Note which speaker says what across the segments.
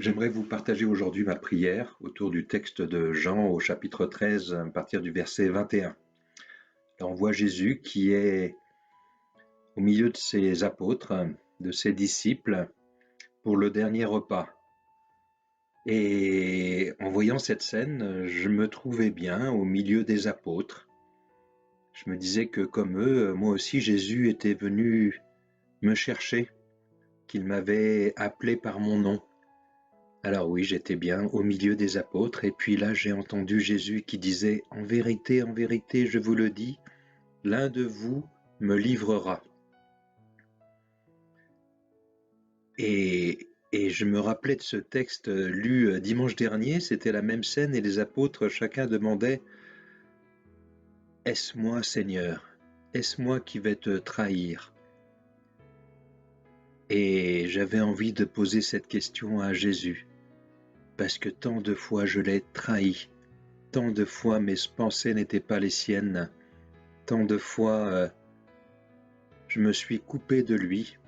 Speaker 1: J'aimerais vous partager aujourd'hui ma prière autour du texte de Jean au chapitre 13 à partir du verset 21. Là, on voit Jésus qui est au milieu de ses apôtres, de ses disciples, pour le dernier repas. Et en voyant cette scène, je me trouvais bien au milieu des apôtres. Je me disais que comme eux, moi aussi Jésus était venu me chercher, qu'il m'avait appelé par mon nom. Alors oui, j'étais bien au milieu des apôtres, et puis là j'ai entendu Jésus qui disait « En vérité, je vous le dis, l'un de vous me livrera. » Et je me rappelais de ce texte lu dimanche dernier, c'était la même scène, et les apôtres, chacun demandait « Est-ce moi, Seigneur? Est-ce moi qui vais te trahir ?» Et j'avais envie de poser cette question à Jésus, parce que tant de fois je l'ai trahi. Tant de fois mes pensées n'étaient pas les siennes, tant de fois je me suis coupé de lui,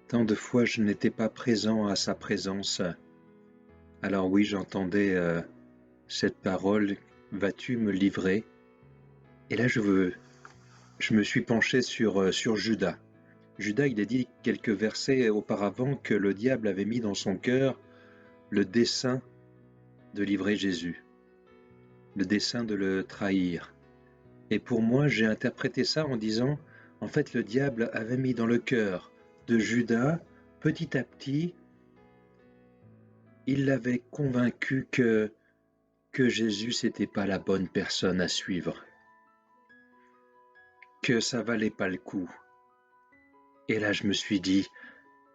Speaker 1: tant de fois je n'étais pas présent à sa présence. Alors oui, j'entendais cette parole, vas-tu me livrer? Et là je me suis penché sur Judas. Judas, il a dit quelques versets auparavant que le diable avait mis dans son cœur le dessein de livrer Jésus, le dessein de le trahir. Et pour moi, j'ai interprété ça en disant, en fait, le diable avait mis dans le cœur de Judas, petit à petit, il l'avait convaincu que Jésus, c'était pas la bonne personne à suivre, que ça valait pas le coup. Et là, je me suis dit,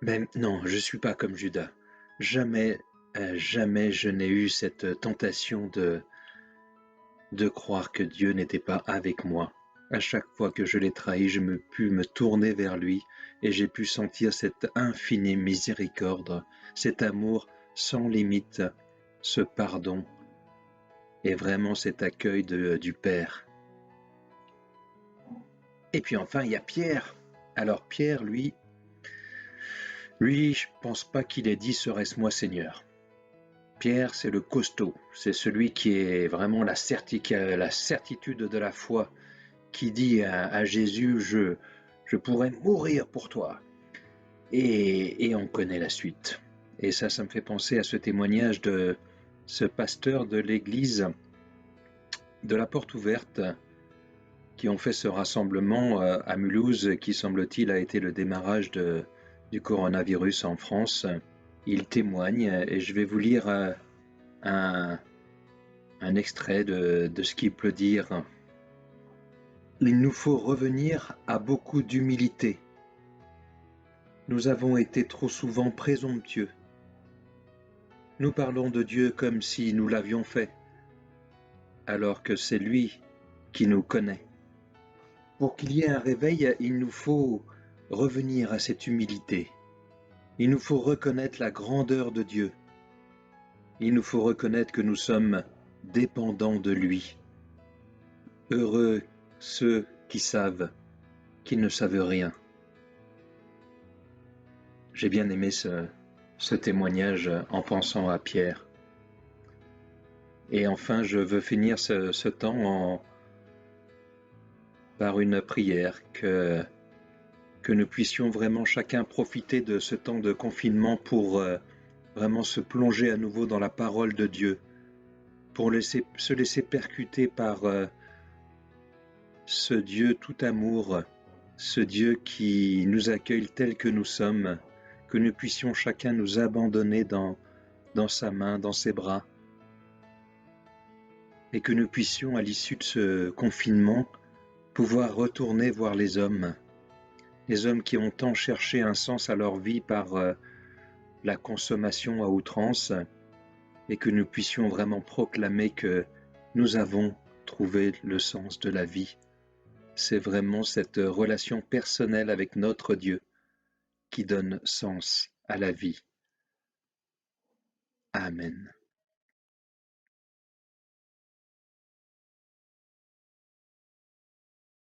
Speaker 1: mais non, je suis pas comme Judas. Jamais je n'ai eu cette tentation de croire que Dieu n'était pas avec moi. À chaque fois que je l'ai trahi, je me pu me tourner vers lui et j'ai pu sentir cette infinie miséricorde, cet amour sans limite, ce pardon et vraiment cet accueil du Père. Et puis enfin, il y a Pierre. Alors Pierre, lui, je pense pas qu'il ait dit « Serait-ce moi, Seigneur ?» Pierre, c'est le costaud, c'est celui qui est vraiment la certitude de la foi, qui dit à Jésus, je pourrais mourir pour toi. Et on connaît la suite. Et ça me fait penser à ce témoignage de ce pasteur de l'église de la Porte Ouverte qui ont fait ce rassemblement à Mulhouse, qui semble-t-il a été le démarrage du coronavirus en France. Il témoigne, et je vais vous lire un extrait de ce qu'il peut dire. Il nous faut revenir à beaucoup d'humilité. Nous avons été trop souvent présomptueux. Nous parlons de Dieu comme si nous l'avions fait, alors que c'est lui qui nous connaît. Pour qu'il y ait un réveil, il nous faut revenir à cette humilité. Il nous faut reconnaître la grandeur de Dieu. Il nous faut reconnaître que nous sommes dépendants de lui. Heureux ceux qui savent qu'ils ne savent rien. J'ai bien aimé ce témoignage en pensant à Pierre. Et enfin, je veux finir ce temps par une prière, que nous puissions vraiment chacun profiter de ce temps de confinement pour vraiment se plonger à nouveau dans la parole de Dieu, pour se laisser percuter par ce Dieu tout amour, ce Dieu qui nous accueille tel que nous sommes, que nous puissions chacun nous abandonner dans sa main, dans ses bras, et que nous puissions, à l'issue de ce confinement, pouvoir retourner voir les hommes qui ont tant cherché un sens à leur vie par la consommation à outrance, et que nous puissions vraiment proclamer que nous avons trouvé le sens de la vie. C'est vraiment cette relation personnelle avec notre Dieu qui donne sens à la vie. Amen.